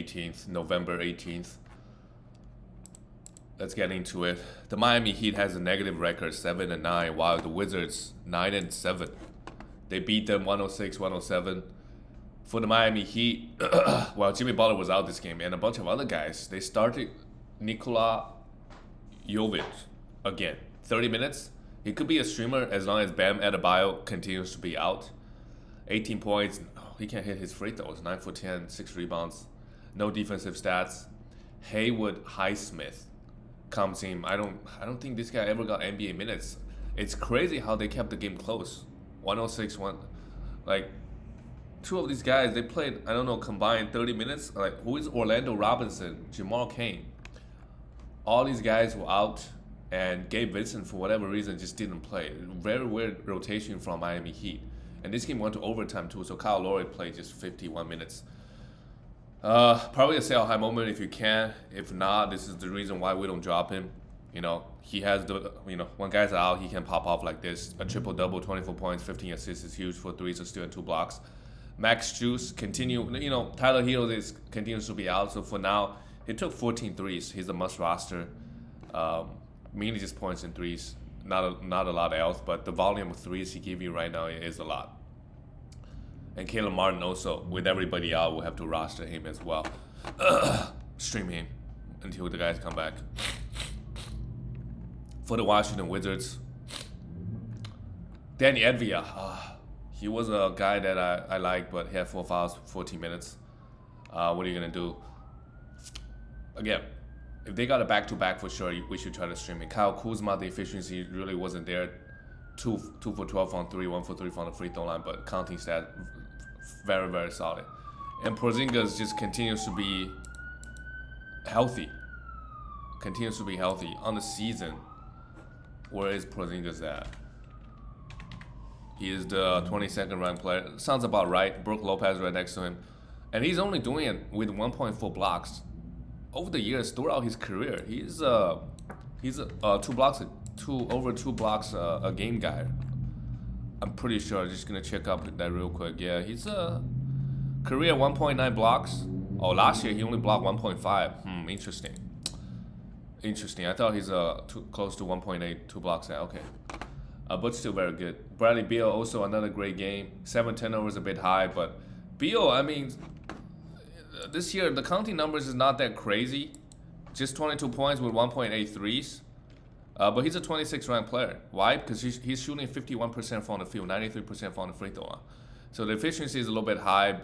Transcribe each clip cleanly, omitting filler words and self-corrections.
18th, November 18th. Let's get into it. The Miami Heat has a negative record, 7-9, while the Wizards 9-7. They beat them 106-107. For the Miami Heat, well, Jimmy Butler was out this game, and a bunch of other guys. They started Nikola Jovic again. 30 minutes. He could be a streamer as long as Bam Adebayo continues to be out. 18 points. Oh, he can't hit his free throws. 9 for 10, 6 rebounds. No defensive stats. Haywood Highsmith comes in. I don't think this guy ever got NBA minutes. It's crazy how they kept the game close. 106-1. Like, two of these guys, they played, I don't know, combined 30 minutes. Like, who is Orlando Robinson, Jamal Cain? All these guys were out, and Gabe Vincent, for whatever reason, just didn't play. Very weird rotation from Miami Heat. And this game went to overtime too, so Kyle Lowry played just 51 minutes. Probably a sell high moment if you can. If not, this is the reason why we don't drop him. You know, he has the, when guys are out, he can pop off like this. A triple-double, 24 points, 15 assists is huge for 3, so still in 2 blocks. Max Juice continue, Tyler Hero continues to be out, so for now, he took 14 threes. He's a must roster. Mainly just points and threes. Not a lot else, but the volume of threes he gives you right now is a lot. And Caleb Martin also, with everybody out, will have to roster him as well. Stream him until the guys come back. For the Washington Wizards, Danny Advia. He was a guy that I like, but he had 4 fouls, 14 minutes. What are you going to do? Again, if they got a back-to-back for sure, we should try to stream it. Kyle Kuzma, the efficiency really wasn't there. 2 for 12 on 3, 1 for 3 from the free throw line, but counting stat, very, very solid. And Porzingis just continues to be healthy. On the season, where is Porzingis at? He is the 22nd ranked player. Sounds about right. Brook Lopez right next to him. And he's only doing it with 1.4 blocks. Over the years, throughout his career, he's over 2 blocks a game guy. I'm pretty sure. I'm just gonna check up that real quick. Yeah, he's a career 1.9 blocks. Oh, last year he only blocked 1.5. Interesting. I thought he's close to 1.8, 2 blocks. Okay. But still very good. Bradley Beal also another great game. 7 turnovers a bit high, but Beal, I mean, this year the counting numbers is not that crazy. Just 22 points with 1.8 threes. But he's a 26th ranked player. Why? Because he's shooting 51% from the field, 93% from the free throw line. So the efficiency is a little bit high.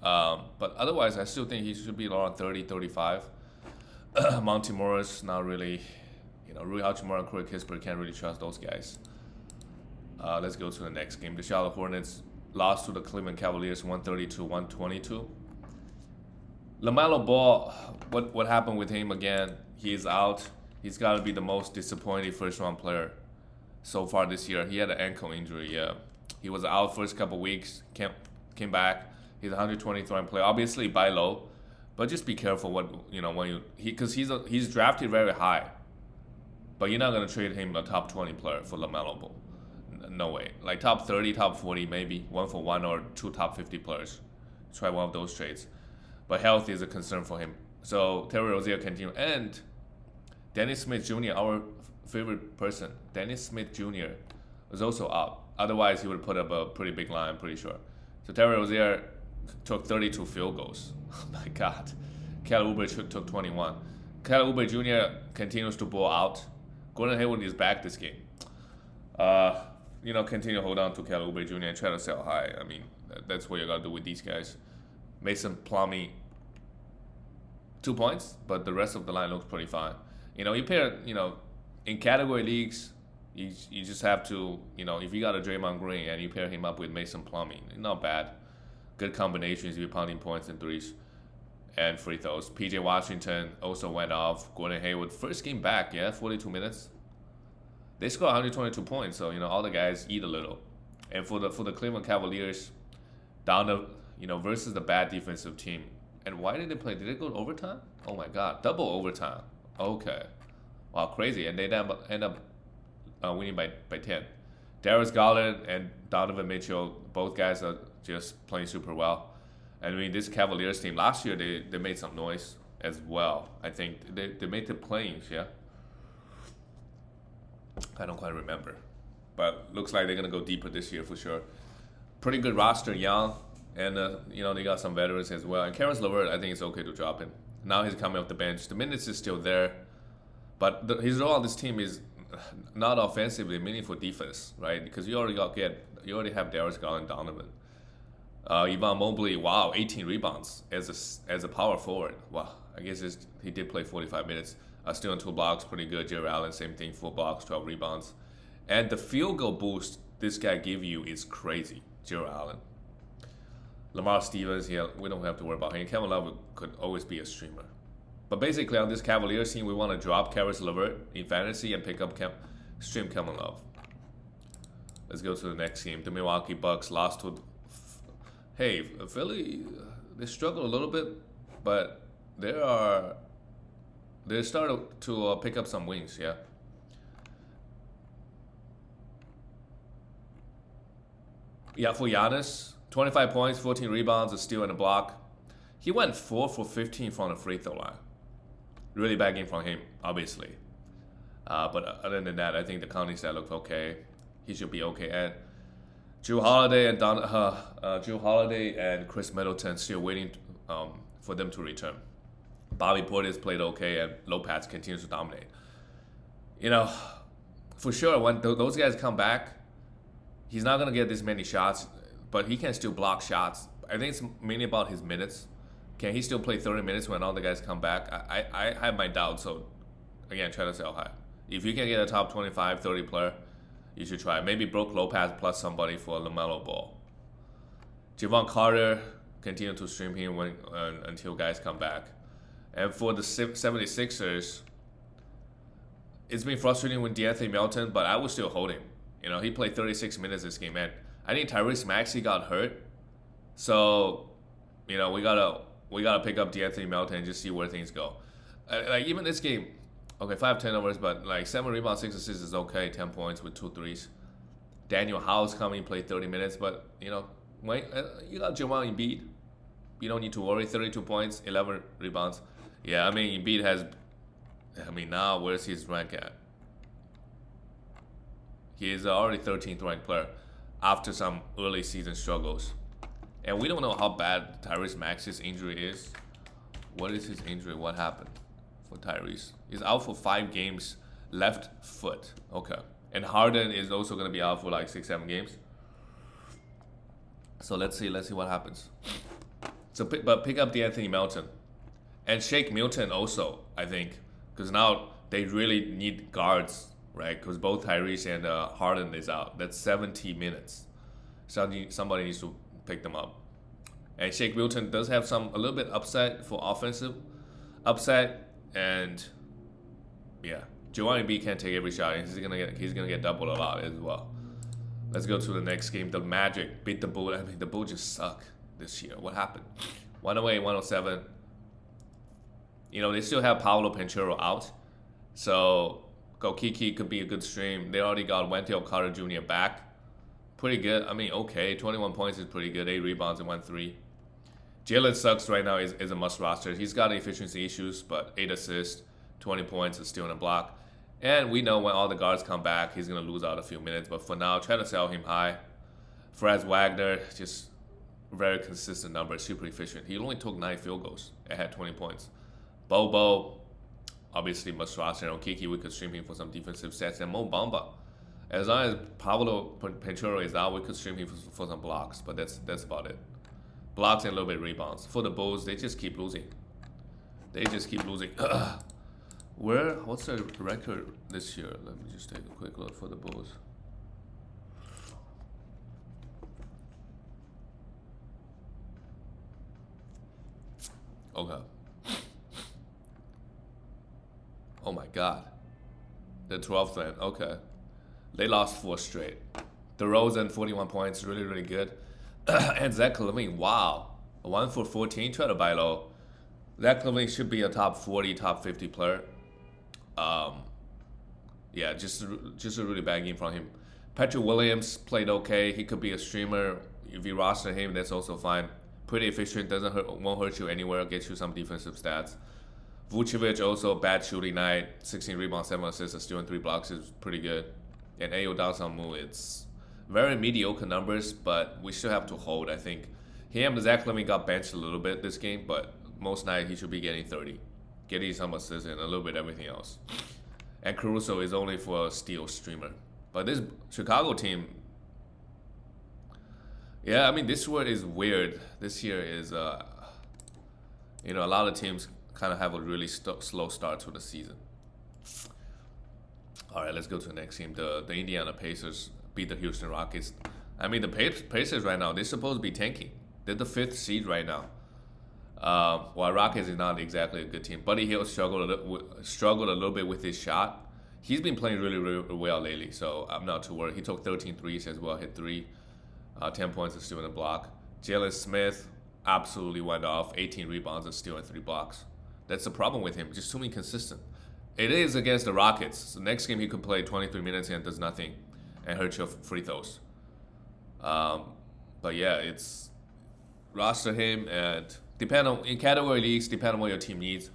But otherwise, I still think he should be around 30, 35. Monty Morris, not really. Rui Hachimura and Corey Kispert, can't really trust those guys. Let's go to the next game. The Charlotte Hornets lost to the Cleveland Cavaliers 132-122. LaMelo Ball, what happened with him again? He's out. He's got to be the most disappointing first-round player so far this year. He had an ankle injury, yeah. He was out first couple weeks, came back. He's a 123rd ranked player. Obviously, buy low, but just be careful because he's drafted very high. But you're not going to trade him a top 20 player for LaMelo Ball. No way. Like top 30, top 40, maybe 1-for-1 or 2 top 50 players. Try one of those trades. But health is a concern for him. So Terry Rozier continue. And Dennis Smith Jr., our favorite person, Dennis Smith Jr. was also out. Otherwise, he would put up a pretty big line, I'm pretty sure. So Terry Rozier took 32 field goals. Oh my God. Kelly Oubre took 21. Kelly Oubre Jr. continues to ball out. Gordon Hayward is back this game. Continue to hold on to Kelly Oubre Jr. and try to sell high. I mean, that's what you got to do with these guys. Mason Plumlee, 2 points, but the rest of the line looks pretty fine. You pair, in category leagues, you just have to, if you got a Draymond Green and you pair him up with Mason Plumlee, not bad. Good combinations if you're pounding points and threes and free throws. PJ Washington also went off. Gordon Hayward, first game back, 42 minutes. They scored 122 points, so all the guys eat a little. And for the Cleveland Cavaliers, versus the bad defensive team. And why did they play? Did they go to overtime? Oh my God, double overtime. Okay, wow, crazy. And they end up winning by 10. Darius Garland and Donovan Mitchell, both guys are just playing super well. I mean, this Cavaliers team last year they made some noise as well. I think they made the playoffs. Yeah, I don't quite remember, but looks like they're gonna go deeper this year for sure. Pretty good roster, young, and they got some veterans as well. And Karis LeVert, I think it's okay to drop him. Now he's coming off the bench. The minutes is still there, but his role on this team is not offensively, meaningful defense, right? Because you already have Darius Garland, Donovan. Ivan Mobley, wow, 18 rebounds as a power forward. Wow, I guess he did play 45 minutes. Still on 2 blocks, pretty good. Jared Allen, same thing, 4 blocks, 12 rebounds. And the field goal boost this guy give you is crazy, Jared Allen. Lamar Stevens, yeah, we don't have to worry about him. Kevin Love could always be a streamer. But basically on this Cavaliers team, we want to drop Karis LeVert in fantasy and pick up stream Kevin Love. Let's go to the next game. The Milwaukee Bucks lost to... Hey, Philly, they struggle a little bit, but they started to pick up some wins, yeah. Yeah, for Giannis, 25 points, 14 rebounds, a steal and a block. He went 4 for 15 from the free throw line. Really bad game from him, obviously. But other than that, I think the counting stat looked okay. He should be okay. And Drew Holiday and Chris Middleton still waiting for them to return. Bobby Portis played okay, and Lopez continues to dominate. For sure, when those guys come back, he's not gonna get this many shots, but he can still block shots. I think it's mainly about his minutes. Can he still play 30 minutes when all the guys come back? I have my doubts. So again, try to sell high. If you can get a top 25, 30 player, you should try. Maybe Brook Lopez plus somebody for LaMelo Ball. Javon Carter, continue to stream him until guys come back. And for the 76ers, it's been frustrating with DeAnthony Melton, but I would still hold him. He played 36 minutes this game, and I think Tyrese Maxey got hurt. So, we gotta pick up DeAnthony Melton and just see where things go. Even this game, okay, 5 turnovers, but 7 rebounds, 6 assists is okay. 10 points with 2 threes. Daniel House coming, played 30 minutes, but when you got Joel Embiid, you don't need to worry. 32 points, 11 rebounds. Yeah, I mean Embiid has. Now where's his rank at? He is already 13th ranked player after some early season struggles. And we don't know how bad Tyrese Maxey's injury is. What is his injury? What happened for Tyrese? He's out for 5 games, left foot. Okay. And Harden is also going to be out for 6-7 games. So let's see what happens. So pick up DeAnthony Melton. And Shake Milton also, I think. Because now they really need guards, right? Because both Tyrese and Harden is out. That's 70 minutes. Somebody needs to pick them up. And Shake Milton does have a little bit upside for offensive upside, and yeah, Joel Embiid can't take every shot. He's gonna get doubled a lot as well. Let's go to the next game. The Magic beat the Bulls. The Bulls just suck this year. What happened? 108, 107. They still have Paolo Banchero out, so Kiki could be a good stream. They already got Wendell Carter Jr. back. Pretty good. Okay. 21 points is pretty good. 8 rebounds and 1 3. Jalen Suggs right now is a must roster. He's got efficiency issues, but 8 assists, 20 points, is still in a block. And we know when all the guards come back, he's going to lose out a few minutes. But for now, try to sell him high. Franz Wagner, just very consistent numbers, super efficient. He only took 9 field goals and had 20 points. Bobo, obviously must roster. And Kiki, we could stream him for some defensive sets. And Mo Bamba. As long as Paolo Banchero is out, we could stream him for some blocks, but that's about it. Blocks and a little bit of rebounds. For the Bulls, they just keep losing. What's their record this year? Let me just take a quick look for the Bulls. Okay. Oh my God. The 12th then. Okay. They lost 4 straight. DeRozan, 41 points, really, really good. And Zach LaVine, wow. 1 for 14, try to buy low. Zach LaVine should be a top 40, top 50 player. Yeah, just a really bad game from him. Patrick Williams played okay. He could be a streamer. If you roster him, that's also fine. pretty efficient, won't hurt you anywhere, get you some defensive stats. Vucevic also bad shooting night, 16 rebounds, 7 assists, a steal and 3 blocks is pretty good. And Ayo Dosunmu, it's very mediocre numbers, but we still have to hold. I think him, Zach LaVine got benched a little bit this game, but most night he should be getting 30, getting some assists and a little bit everything else. And Caruso is only for a steal streamer. But this Chicago team, yeah, I mean this word is weird. This year is, a lot of teams kind of have a really slow start to the season. All right, let's go to the next team. The Indiana Pacers beat the Houston Rockets. I mean, the Pacers right now, they're supposed to be tanking. They're the 5th seed right now. While Rockets is not exactly a good team. Buddy Hield struggled a little bit with his shot. He's been playing really, really well lately, so I'm not too worried. He took 13 threes as well, hit 3, 10 points, and steal and a block. Jalen Smith absolutely went off, 18 rebounds, and steal and 3 blocks. That's the problem with him, just too inconsistent. It is against the Rockets. The next game he could play 23 minutes and does nothing and hurt your free throws. But yeah, it's roster him and in category leagues, depend on what your team needs.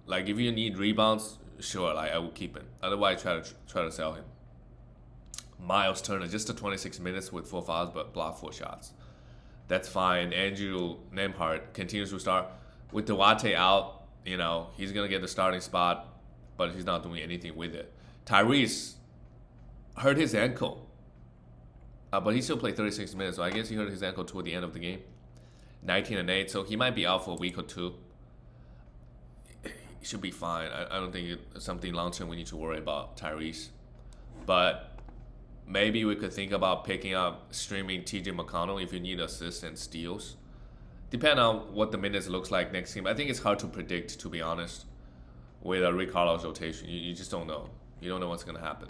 Like if you need rebounds, sure, like I will keep him. Otherwise, try to sell him. Miles Turner, just the 26 minutes with 4 fouls but blocked 4 shots. That's fine. Andrew Nembhard continues to start with Duarte out. He's gonna get the starting spot, but he's not doing anything with it. Tyrese hurt his ankle, but he still played 36 minutes, so I guess he hurt his ankle toward the end of the game. 19 and 8, so he might be out for a week or 2. He should be fine. I don't think it's something long-term we need to worry about Tyrese. But maybe we could think about picking up streaming TJ McConnell if you need assists and steals. Depending on what the minutes looks like next game. I think it's hard to predict, to be honest, with a Rick Carlisle's rotation. You just don't know. You don't know what's going to happen.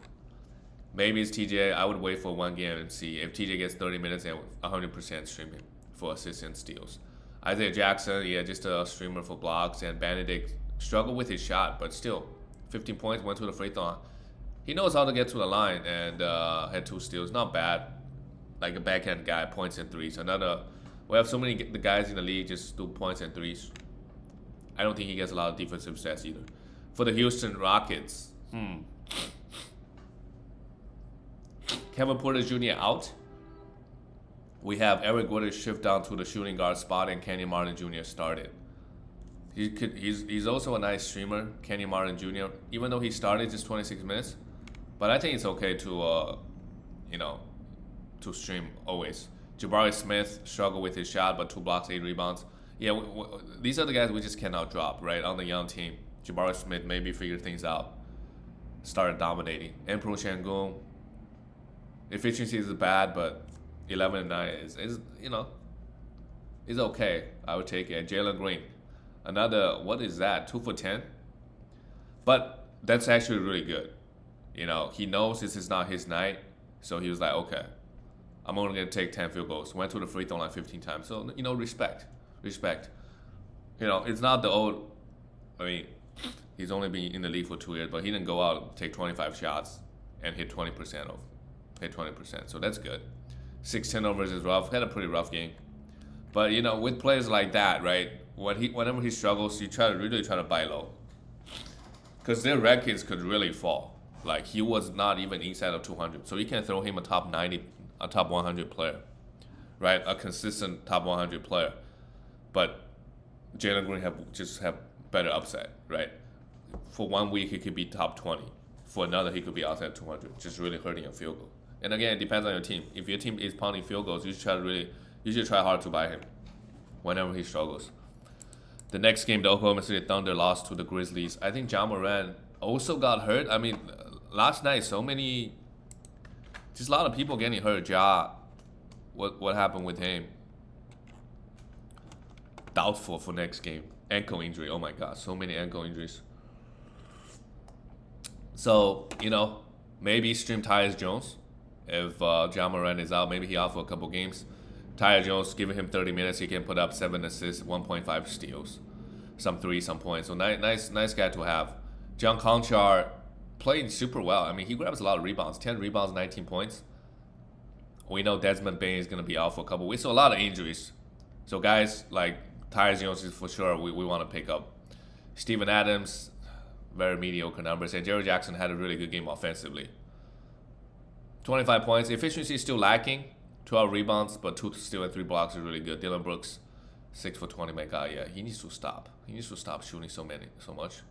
Maybe it's TJ. I would wait for one game and see if TJ gets 30 minutes and 100% stream him for assists and steals. Isaiah Jackson, yeah, just a streamer for blocks. And Benedict struggled with his shot, but still, 15 points, went to the free throw. He knows how to get to the line and had 2 steals. Not bad. Like a backhand guy, points and threes. We have so many the guys in the league just do points and threes. I don't think he gets a lot of defensive stats either. For the Houston Rockets, Kevin Porter Jr. out. We have Eric Gordon shift down to the shooting guard spot and Kenny Martin Jr. started. He's also a nice streamer, Kenny Martin Jr. Even though he started just 26 minutes, but I think it's okay to to stream always. Jabari Smith struggled with his shot, but 2 blocks, 8 rebounds. Yeah, these are the guys we just cannot drop, right, on the young team. Jabari Smith maybe figured things out, started dominating. Emperor Shangun, efficiency is bad, but 11 and 9 is okay. I would take it. Jalen Green, another, what is that, 2 for 10? But that's actually really good. He knows this is not his night, so he was like, okay, I'm only going to take 10 field goals. Went to the free throw line 15 times. So, respect. It's not the old, he's only been in the league for 2 years, but he didn't go out and take 25 shots and hit 20%. So that's good. 6 turnovers is rough. Had a pretty rough game. But, with players like that, right, whenever he struggles, you really try to buy low. Because their rankings could really fall. Like, he was not even inside of 200. So you can throw him a top 90, a top 100 player, right? A consistent top 100 player. But Jalen Green have better upside, right? For 1 week, he could be top 20. For another, he could be outside 200, just really hurting a field goal. And again, it depends on your team. If your team is pounding field goals, you should try hard to buy him whenever he struggles. The next game, the Oklahoma City Thunder lost to the Grizzlies. I think Ja Morant also got hurt. Last night, just a lot of people getting hurt. Ja, what happened with him? Doubtful for next game. Ankle injury. Oh my God, so many ankle injuries. So, maybe stream Tyus Jones. If Ja Morant is out, maybe he out for a couple games. Tyus Jones, giving him 30 minutes, he can put up 7 assists, 1.5 steals, some 3, some points. So nice guy to have. John Conchar playing super well. He grabs a lot of rebounds, 10 rebounds, 19 points. We know Desmond Bain is going to be out for a couple weeks, so a lot of injuries. So guys like Tyus Jones is for sure we want to pick up. Steven Adams, very mediocre numbers, and Jerry Jackson had a really good game offensively. 25 points. Efficiency is still lacking. 12 rebounds, but 2 steals and 3 blocks is really good. Dylan Brooks, 6 for 20. My God, yeah, he needs to stop. He needs to stop shooting so much.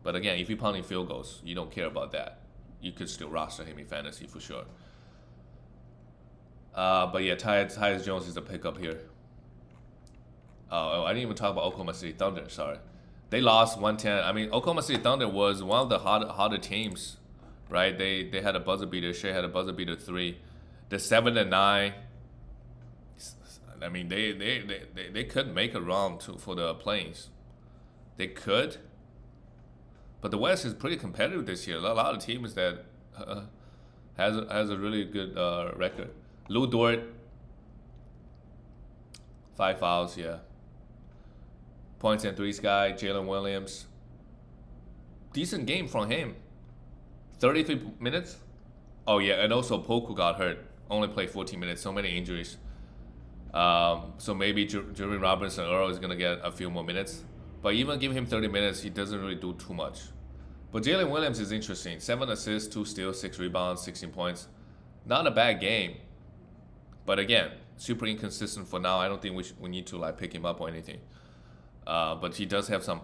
But again, if you're pounding field goals, you don't care about that. You could still roster him in fantasy for sure. But yeah, Tyus Jones is a pickup here. I didn't even talk about Oklahoma City Thunder. Sorry, they lost 110. I mean, Oklahoma City Thunder was one of the harder teams, right? They had a buzzer beater. Shea had a buzzer beater 3. The 7-9. I mean, they could make a run for the playoffs. They could, but the West is pretty competitive this year. A lot of teams that has a really good record. Lou Dort, 5 fouls, yeah. Points and threes guy, Jalen Williams. Decent game from him. 33 minutes. Oh yeah, and also Poku got hurt. Only played 14 minutes. So many injuries. So maybe Jeremy Robinson Earl is gonna get a few more minutes. But even give him 30 minutes, he doesn't really do too much. But Jalen Williams is interesting. 7 assists, 2 steals, 6 rebounds, 16 points. Not a bad game. But again, super inconsistent for now. I don't think we need to like pick him up or anything. But he does have some,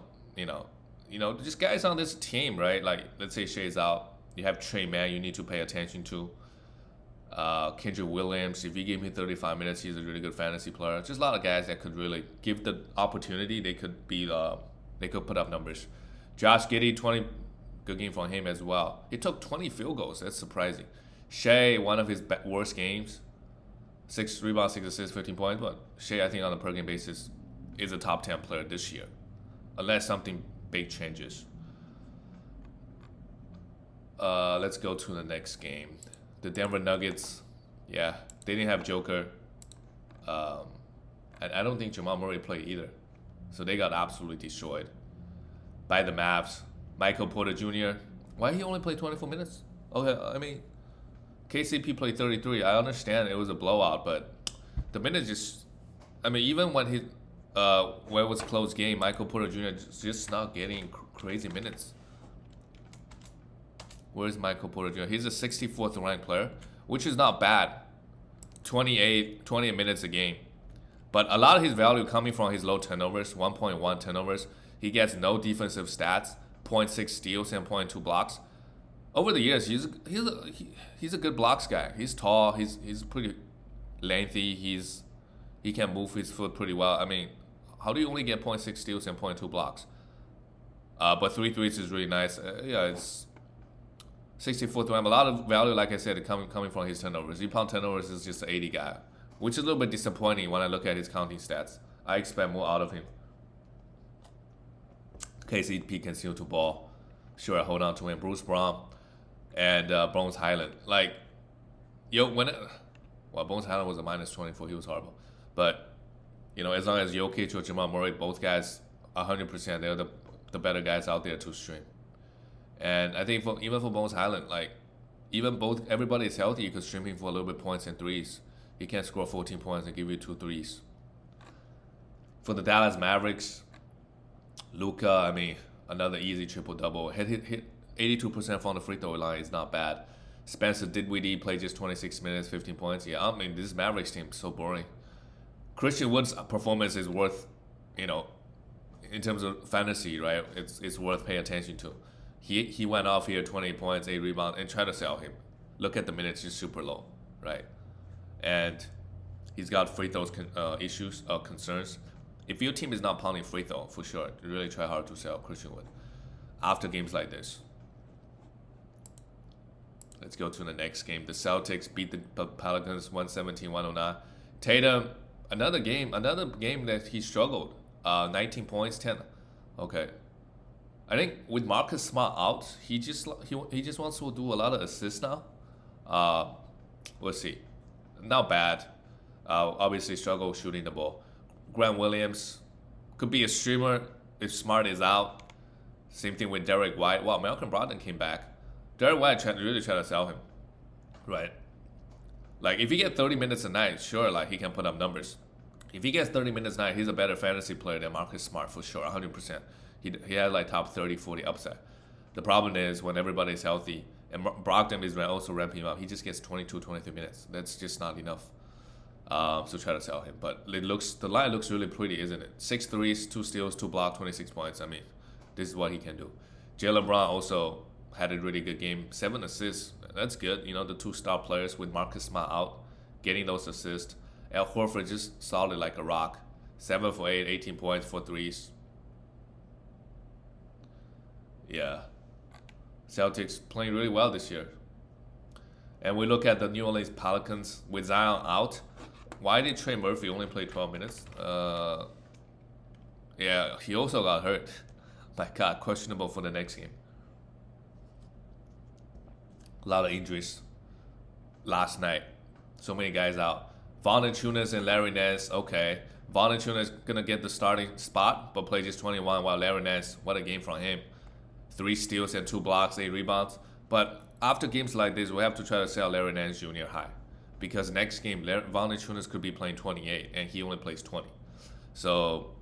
just guys on this team, right? Like let's say Shea's out, you have Trey Mann you need to pay attention to. Kendrick Williams, if you give him 35 minutes, he's a really good fantasy player. Just a lot of guys that could really give the opportunity. They could put up numbers. Josh Giddey, 20, good game from him as well. He took 20 field goals. That's surprising. Shea, one of his worst games. 6 rebounds, 6 assists, 15 points. But Shea, I think on a per game basis, is a top 10 player this year, unless something big changes. Let's go to the next game. The Denver Nuggets, yeah, they didn't have Joker. And I don't think Jamal Murray played either. So they got absolutely destroyed by the Mavs. Michael Porter Jr., why he only played 24 minutes? Okay, I mean, KCP played 33. I understand it was a blowout, but the minutes just, even when it was a close game, Michael Porter Jr. just not getting crazy minutes. Where's Michael Porter Jr.? He's a 64th ranked player, which is not bad. 28 minutes a game. But a lot of his value coming from his low turnovers, 1.1 turnovers. He gets no defensive stats, 0.6 steals and 0.2 blocks. Over the years, he's a good blocks guy. He's tall. He's pretty lengthy. He can move his foot pretty well. I mean, how do you only get 0.6 steals and 0.2 blocks? But 3 threes is really nice. It's 64th RAM. A lot of value, like I said, coming from his turnovers. Rebound turnovers is just an 80 guy, which is a little bit disappointing when I look at his counting stats. I expect more out of him. KCP can steal to ball. Sure, hold on to him. Bruce Brown and Bones Highland. Bones Highland was a minus 24. He was horrible. But, as long as Jokic or Jamal Murray, both guys, 100%, they're the better guys out there to stream. And I think even for Bones Highland, everybody is healthy, you could stream him for a little bit points and threes. He can score 14 points and give you 2 threes. For the Dallas Mavericks, Luka, another easy triple-double. Hit 82% from the free throw line is not bad. Spencer Dinwiddie played just 26 minutes, 15 points. Yeah, this Mavericks team is so boring. Christian Wood's performance is worth, in terms of fantasy, right? It's worth paying attention to. He went off here, 28 points, 8 rebounds, and try to sell him. Look at the minutes, just super low, right? And he's got free throws concerns. If your team is not pounding free throw, for sure, really try hard to sell Christian Wood after games like this. Let's go to the next game. The Celtics beat the Pelicans 117-109. Tatum, another game that he struggled. 19 points, 10. Okay. I think with Marcus Smart out, he just wants to do a lot of assists now. We'll see. Not bad. Obviously struggle shooting the ball. Grant Williams could be a streamer if Smart is out. Same thing with Derek White. Wow, Malcolm Brogdon came back. Derek White really tried to sell him, right? If you get 30 minutes a night, sure, he can put up numbers. If he gets 30 minutes tonight, he's a better fantasy player than Marcus Smart for sure, 100%. He had like top 30, 40 upside. The problem is when everybody's healthy, and Brogdon is also ramping up, he just gets 22, 23 minutes. That's just not enough. So try to sell him. But the line looks really pretty, isn't it? 6 threes, 2 steals, 2 blocks, 26 points. I mean, this is what he can do. Jaylen Brown also had a really good game. 7 assists. That's good. You know, the 2 star players with Marcus Smart out, getting those assists. Al Horford just solid like a rock. 7 for 8, 18 points, 4 threes. Yeah. Celtics playing really well this year. And we look at the New Orleans Pelicans with Zion out. Why did Trey Murphy only play 12 minutes? Yeah, he also got hurt. My God, questionable for the next game. A lot of injuries last night. So many guys out. Valanciunas and Larry Nance, okay. Valanciunas gonna get the starting spot, but play just 21, while Larry Nance, what a game from him. 3 steals and 2 blocks, 8 rebounds. But after games like this, we have to try to sell Larry Nance Jr. high. Because next game, Valanciunas could be playing 28, and he only plays 20. So,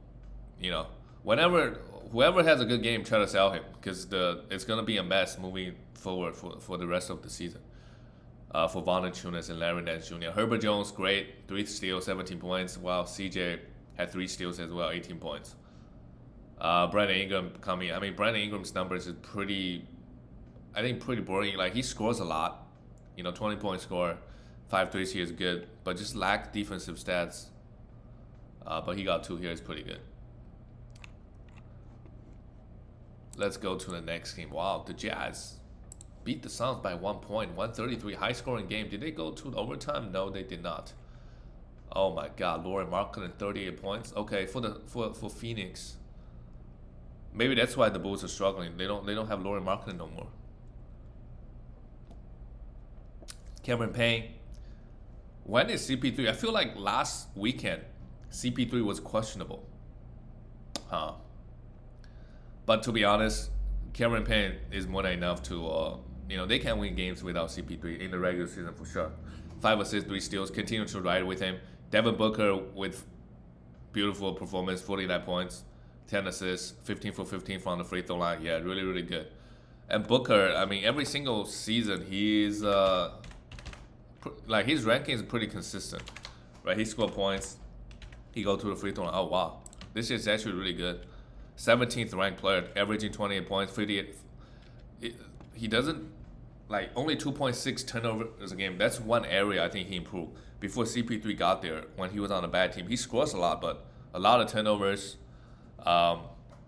you know, whoever has a good game, try to sell him. Because it's going to be a mess moving forward for the rest of the season. For Valanciunas and Larry Nance Jr. Herbert Jones, great. 3 steals, 17 points. While CJ had 3 steals as well, 18 points. Brandon Ingram coming. I mean, Brandon Ingram's numbers is pretty boring. Like, he scores a lot. You know, 20-point score. 5 threes here is good. But just lack defensive stats. But he got 2 here. It's pretty good. Let's go to the next game. Wow, the Jazz beat the Suns by 1 point. 133. High-scoring game. Did they go to overtime? No, they did not. Oh, my God. Lauri Markkanen, 38 points. Okay, for Phoenix. Maybe that's why the Bulls are struggling. They don't have Lauri Markkanen no more. Cameron Payne. When is CP3? I feel like last weekend CP3 was questionable. But to be honest, Cameron Payne is more than enough to they can win games without CP3 in the regular season for sure. 5 assists, 3 steals, continue to ride with him. Devin Booker with beautiful performance, 49 points. 10 assists, 15 for 15 from the free throw line. Yeah, really, really good. And Booker, I mean, every single season, he's his ranking is pretty consistent, right? He scored points, he go to the free throw line. Oh wow, this is actually really good. 17th ranked player, averaging 28 points, 58. He doesn't only 2.6 turnovers a game. That's one area I think he improved. Before CP3 got there, when he was on a bad team, he scores a lot, but a lot of turnovers.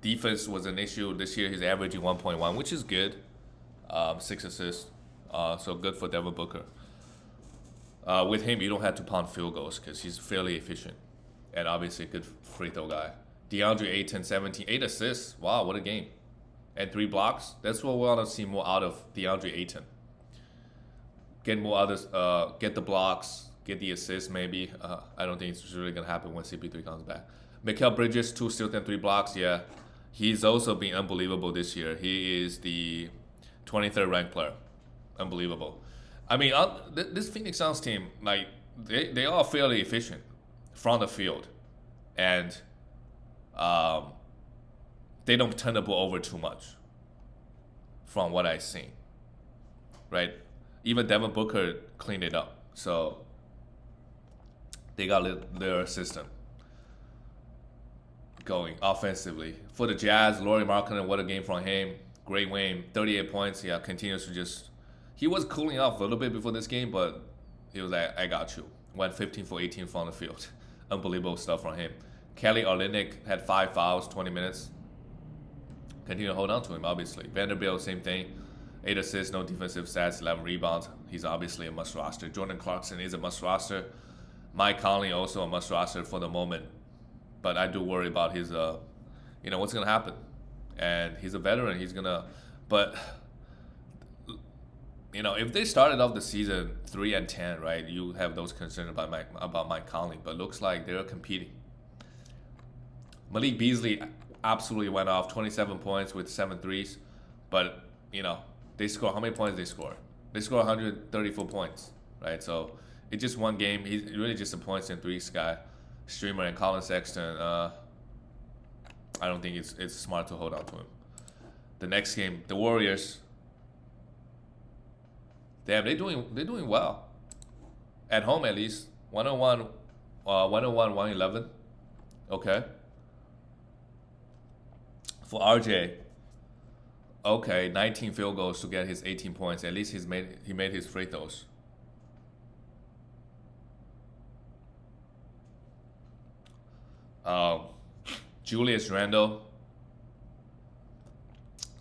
Defense was an issue this year. He's averaging 1.1, which is good. 6 assists, so good for Devin Booker. With him, you don't have to pound field goals because he's fairly efficient, and obviously a good free throw guy. DeAndre Ayton, 17, 8 assists. Wow, what a game! And 3 blocks. That's what we want to see more out of DeAndre Ayton. Get more others. Get the blocks. Get the assists. Maybe. I don't think it's really gonna happen when CP3 comes back. Mikal Bridges, 2 steals and 3 blocks. Yeah, he's also been unbelievable this year. He is the 23rd ranked player. Unbelievable. I mean, this Phoenix Suns team, they are fairly efficient from the field, and they don't turn the ball over too much. From what I've seen, right? Even Devin Booker cleaned it up, so they got their system going offensively. For the Jazz, Lauri Markkanen, what a game from him. Great win, 38 points. Yeah, continues to just... He was cooling off a little bit before this game, but he was like, I got you. Went 15 for 18 from the field. Unbelievable stuff from him. Kelly Olynyk had 5 fouls, 20 minutes. Continue to hold on to him, obviously. Vanderbilt, same thing. 8 assists, no defensive stats, 11 rebounds. He's obviously a must roster. Jordan Clarkson is a must roster. Mike Conley also a must roster for the moment. But I do worry about his, what's going to happen. And he's a veteran. He's going to... But, if they started off the season 3-10, right, you have those concerns about Mike Conley. But looks like they're competing. Malik Beasley absolutely went off. 27 points with 7 threes. But, they score... How many points they score? They score 134 points, right? So, it's just one game. He really disappoints in 3 guy. Streamer and Colin Sexton. I don't think it's smart to hold on to him. The next game, the Warriors. Damn, they're doing well. At home at least. 101, 111. Okay. For RJ. Okay, 19 field goals to get his 18 points. At least he made his free throws. Julius Randle,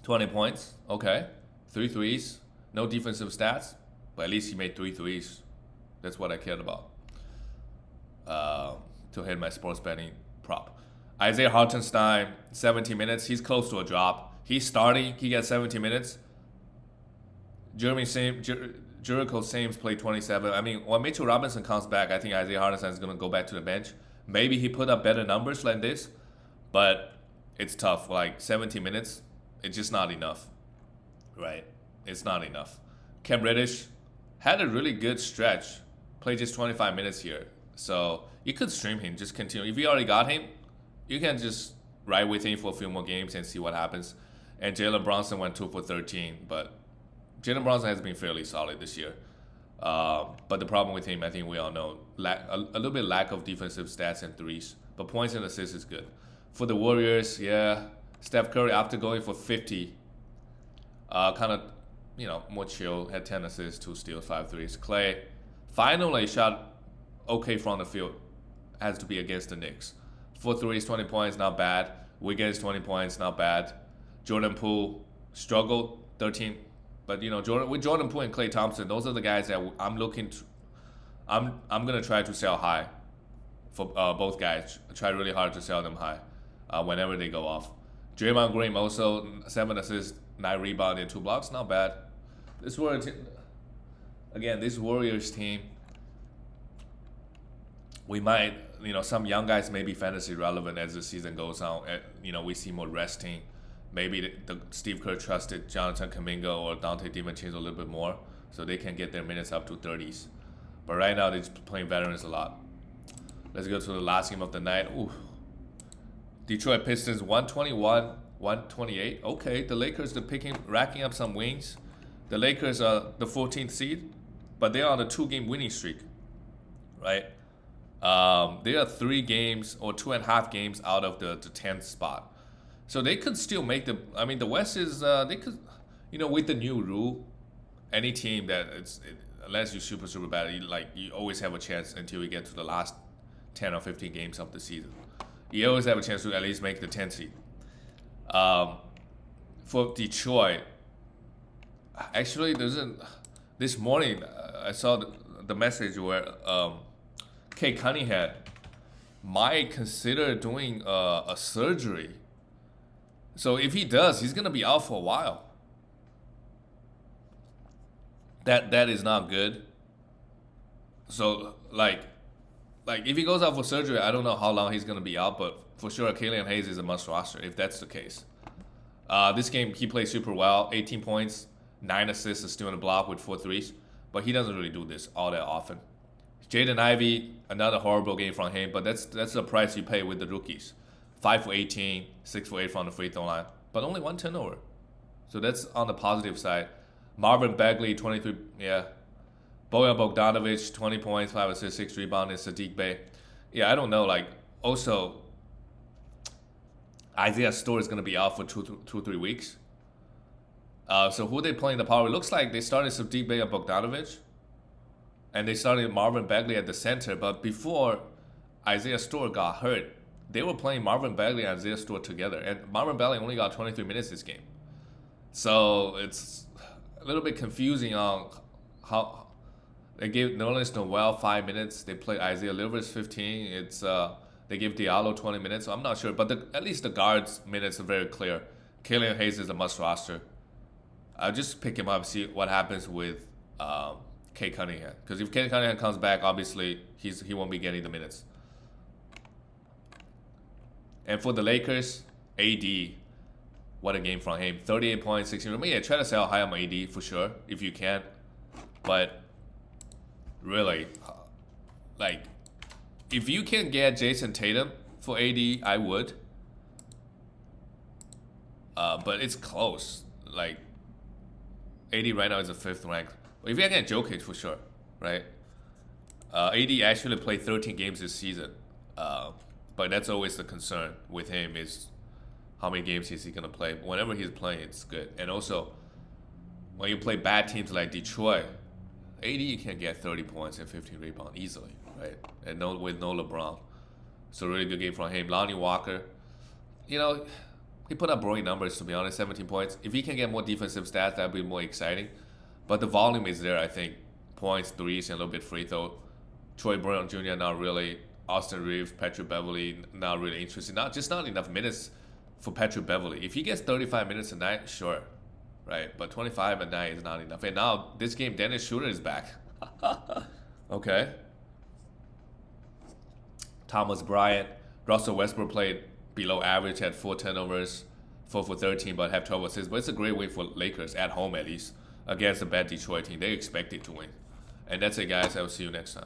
20 points. Okay, 3 threes. No defensive stats, but at least he made 3 threes. That's what I cared about. To hit my sports betting prop. Isaiah Hartenstein, 17 minutes. He's close to a drop. He's starting. He gets 17 minutes. Jericho Sims played 27. I mean, when Mitchell Robinson comes back, I think Isaiah Hartenstein is going to go back to the bench. Maybe he put up better numbers like this, but it's tough. Like 17 minutes, it's just not enough, right? It's not enough. Cam Reddish had a really good stretch. Played just 25 minutes here. So you could stream him, just continue. If you already got him, you can just ride with him for a few more games and see what happens. And Jalen Brunson went 2 for 13, but Jalen Brunson has been fairly solid this year. But the problem with him, I think we all know, a little bit lack of defensive stats and threes. But points and assists is good. For the Warriors, yeah, Steph Curry, after going for 50, kind of, more chill, had 10 assists, 2 steals, 5 threes. Clay finally shot okay from the field. Has to be against the Knicks. 4 threes, 20 points, not bad. Wiggins, 20 points, not bad. Jordan Poole struggled, 13. But Jordan Poole and Klay Thompson, those are the guys that I'm looking to. I'm gonna try to sell high for both guys. I try really hard to sell them high whenever they go off. Draymond Green also 7 assists, 9 rebounds, and 2 blocks. Not bad. This Warriors team, we might, some young guys may be fantasy relevant as the season goes on. We see more resting. Maybe the Steve Kerr trusted Jonathan Kuminga or Dante DiVincenzo a little bit more, so they can get their minutes up to 30s. But right now, they're just playing veterans a lot. Let's go to the last game of the night. Ooh. Detroit Pistons 121, 128. Okay, the Lakers are racking up some wins. The Lakers are the 14th seed, but they're on a 2-game winning streak, right? They are 3 games or 2.5 games out of the 10th spot. So they could still make the West is, they could, with the new rule, any team that unless you're super, super bad, you always have a chance until you get to the last 10 or 15 games of the season. You always have a chance to at least make the 10th seed. For Detroit, actually, this morning, I saw the message where Kate Cunningham might consider doing a surgery. So if he does, he's gonna be out for a while. That is not good. So if he goes out for surgery, I don't know how long he's gonna be out, but for sure, Killian Hayes is a must roster if that's the case. This game he played super well, 18 points, 9 assists, a steal and a block with 4 threes, but he doesn't really do this all that often. Jaden Ivey, another horrible game from him, but that's the price you pay with the rookies. 5 for 18, 6 for 8 from the free throw line, but only 1 turnover. So that's on the positive side. Marvin Bagley, 23, yeah. Bojan Bogdanovic, 20 points, 5 assists, 6 rebounds, and Sadiq Bey. Yeah, I don't know. Also, Isaiah Stewart is going to be out for 2-3 weeks. So who they playing the power? It looks like they started Sadiq Bey and Bogdanovic, and they started Marvin Bagley at the center. But before Isaiah Stewart got hurt, they were playing Marvin Bagley and Isaiah Stewart together, and Marvin Bagley only got 23 minutes this game. So it's a little bit confusing on how they gave Nerlens Noel 5 minutes. They played Isaiah Livers 15. They give Diallo 20 minutes. So I'm not sure, but at least the guards' minutes are very clear. Killian Hayes is a must roster. I'll just pick him up, see what happens with Kate Cunningham. Because if Kate Cunningham comes back, obviously he won't be getting the minutes. And for the Lakers, AD, what a game from him. 38 points, 16. Yeah, try to sell high on AD for sure, if you can. But really, if you can get Jason Tatum for AD, I would. But it's close. Like, AD right now is the 5th ranked. If you can get Jokic for sure, right? AD actually played 13 games this season. But that's always the concern with him is how many games is he going to play. Whenever he's playing, it's good. And also, when you play bad teams like Detroit, AD can get 30 points and 15 rebounds easily, right? And with no LeBron. So really good game from him. Lonnie Walker, you know, he put up boring numbers, to be honest, 17 points. If he can get more defensive stats, that would be more exciting. But the volume is there, I think. Points, threes, and a little bit free throw. Troy Brown Jr. not really. Austin Reeves, Patrick Beverly, not really interested. Not enough minutes for Patrick Beverly. If he gets 35 minutes a night, sure, right? But 25 a night is not enough. And now this game, Dennis Schroeder is back. Okay. Thomas Bryant, Russell Westbrook played below average, had 4 turnovers, 4 for 13, but have 12 assists. But it's a great way for Lakers, at home at least, against a bad Detroit team. They expect it to win. And that's it, guys. I will see you next time.